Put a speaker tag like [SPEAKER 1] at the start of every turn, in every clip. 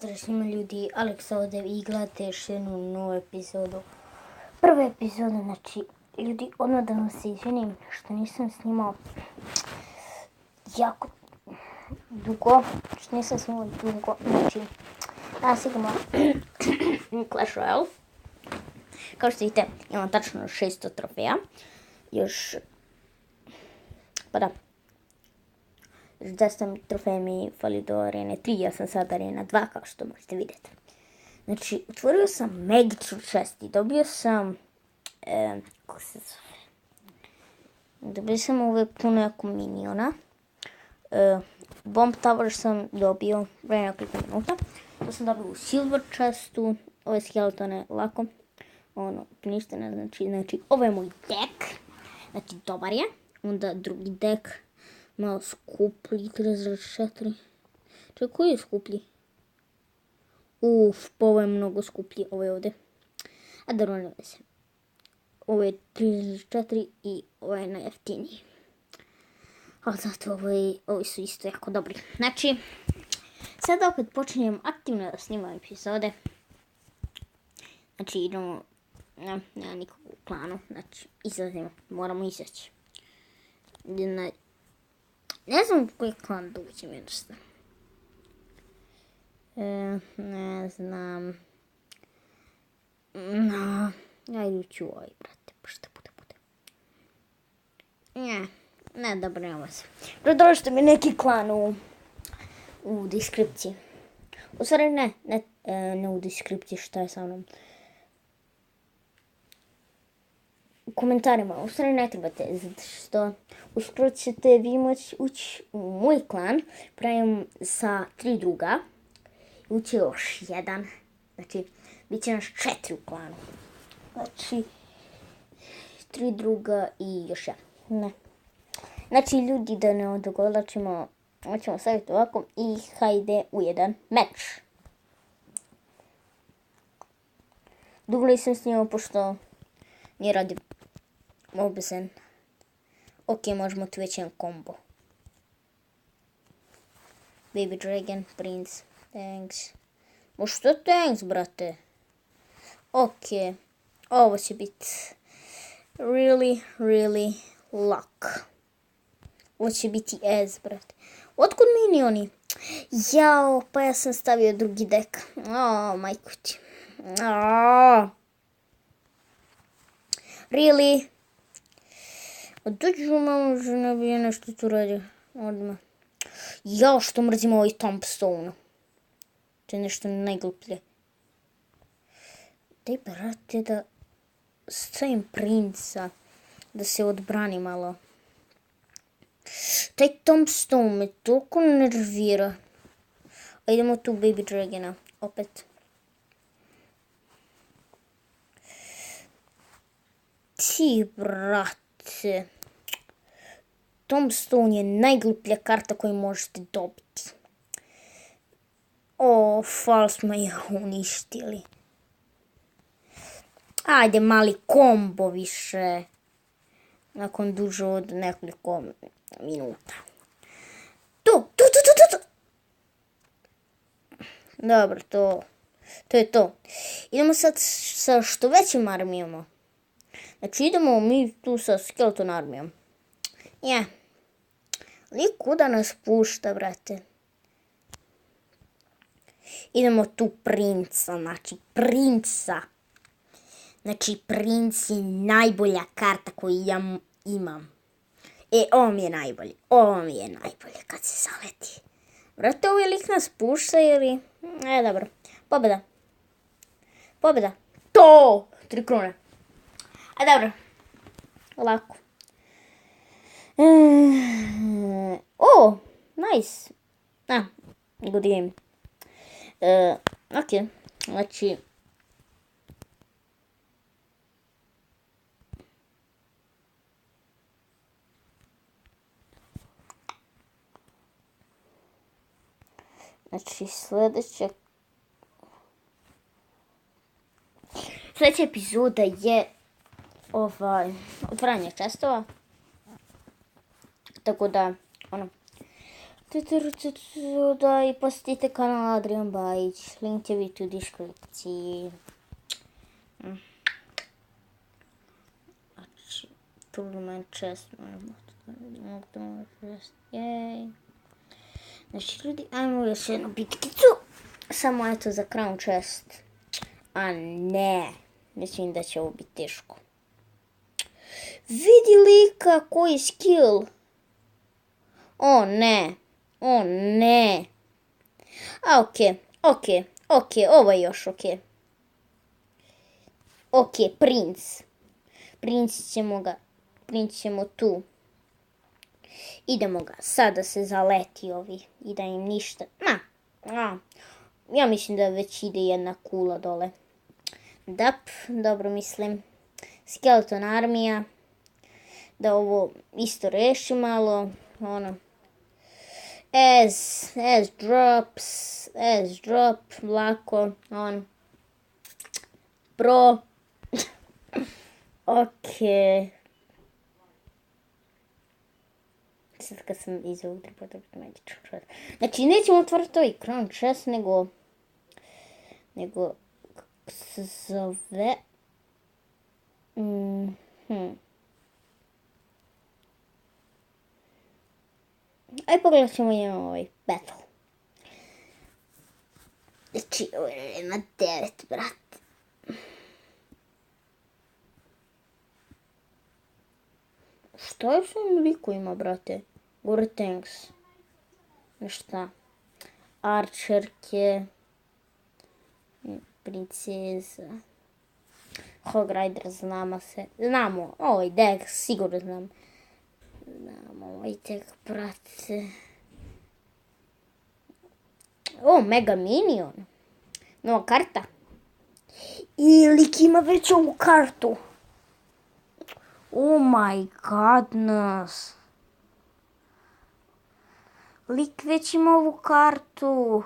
[SPEAKER 1] Pozdrav svima ljudi, Aleksa ovdje i gledate još jednu novu epizodu. Prva epizoda, znači, ljudi, odmah da vam se izvinim što nisam snimao jako dugo, znači, danas igramo Clash Royale. Kao što vidite, imam tačno 600 trofeja, još, pa da. 10 trofeja mi fali do arene 3, ja sam sad arena 2, kao što možete vidjeti. Znači, otvorio sam magičnu chest i dobio sam, kako se zove, dobio sam uvijek puno jako miniona. Bomb tower sam dobio pre nekoliko minuta. To sam dobio u silver chestu, ove skeletone lako, ništa ne znači, ovo je moj deck, znači dobar je, onda drugi deck, malo skuplji, 34. Čekaj, koji je skuplji? Pa ovo je mnogo skuplji, ovo je ovdje. A dobro, ne veze. Ovo je 34 i ovo je najjeftiniji. Ali zato ovi su isto jako dobri. Znači, sada opet počinjem aktivno da snimam epizode. Znači, idemo, nema nikog u klanu, znači, izlazimo, moramo izaći. Ne znam koji klan da uđem jednostavno. Ne znam. Ajde ući u ovaj, brate, pa šta bude. Ne, dobro, nema se. Pridružite mi neki klan u deskripciji. U stvari ne u deskripciji, šta je sa mnom. U komentarima, u stvari ne trebate, zato što uskoro ćete vi moći ući u moj klan, pravim sa 3 druga, ući još jedan, znači bit će nas 4 u klanu, znači 3 druga i još jedan, ne. Znači ljudi da ne odugovlačimo, ćemo staviti ovako i hajde u jedan meč. Dugo nisam snimao pošto nije radi obzen. Ok, možemo tu već jedan kombo. Baby Dragon, Prince, thanks. Što thanks, brate? Ok, ovo će biti really luck. Ovo će biti ez, brate. Otkud minioni? Jao, pa ja sam stavio drugi dek. Majko ti. Really? Dođu malo žena bi nešto tu radio. Odmah. Jao, što mrzim ovaj Tombstone. To je nešto najgluplje. Daj, brate, da stavim princa. Da se odbrani malo. Taj Tombstone me toliko nervira. A idemo tu Baby Dragona. Opet. Ti, brate. Tombstone je najgluplja karta koju možete dobiti. False me je uništili. Ajde, mali kombo više. Nakon duže od nekoliko minuta. Tu. Dobro, to je to. Idemo sad sa što većim armijama. Znači idemo mi tu sa skeleton armijom. Kuda nas pušta, brate? Idemo tu princa, znači princa. Znači princ je najbolja karta koju ja imam. Ovo mi je najbolje kad se zaleti. Brate, ovaj lik nas pušta ili... dobro. Pobjeda. To! 3 krune. Dobro. Lako. Nice. Good game. Ok. Znači... sljedeća epizoda je otvaranje čestova. Tako da, Da i posjetite kanal Adrian Bajić. Link će biti u deskripciji. Znači, tournament chest. Jej. Znači, ljudi, ajmo još jednu bitkicu. Samo eto za crown chest. A ne. Mislim da će ovo biti teško. Vidi lika koji skill. O ne. O ne. A okej, ovo je još okej. Okej, princ. Princ ćemo tu. Idemo ga, sada se zaleti ovi i da im ništa, ja mislim da već ide jedna kula dole. Dap, dobro mislim. Skeleton armija, da ovo isto reši malo, ono. As drop, lako, on. Pro. Okej. Sad kad sam izvuk potrebno magičan chest. Znači nećemo otvoriti ovaj crown chest, nego kako se zove. Aj pogledat ćemo imamo ovaj battle. Znači ovo je na 9, brate. Šta je s ovim likovima, brate? Gore tanks. Šta? Archerke. Princeza. Hog Rider znamo. Ovaj deck sigurno znam. Znamo ovaj deck, brate. O, Mega Minion. Nova karta. I lik ima već ovu kartu. Oh my goodness. Lik već ima ovu kartu.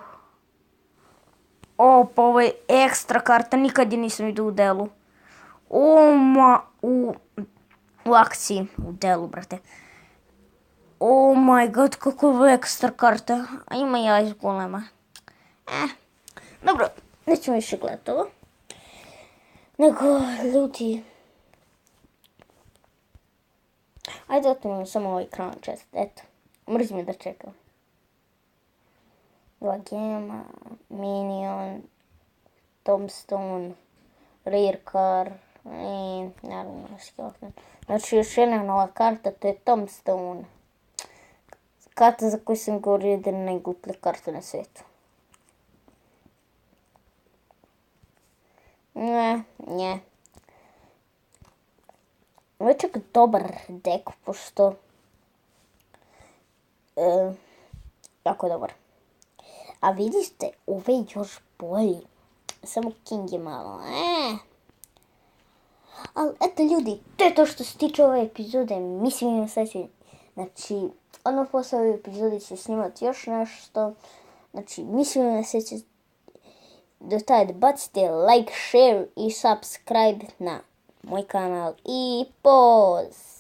[SPEAKER 1] O, pa ovo je ekstra karta. Nikad je nisam vidio u delu. U akciji. U delu, brate. Oh my god, kako je ovo ekstra karta. A ima ja iz golema. Dobro, nećemo više gledati ovo. Nego, ljudi. Ajde otvorimo samo ovaj crown chest, eto. Mrzim da čekam. 2 gema, minion, tombstone, rare car i naravno skeleton. Znači još jedna nova karta, to je tombstone. Karta za koju sam govorio da je najgluplja karta na svijetu. Ne. Ovo je čak dobar dek, pošto jako dobar. A vidite, ovo je još bolji. Samo King je malo. Ali eto ljudi, to je to što se tiče ove epizode. Mislim imam sljedeći. Znači, odmah posle ove epizode ću snimati još nešto. Znači, mislim imam sljedeći. Do tada bacite like, share i subscribe na moj kanal. I poz!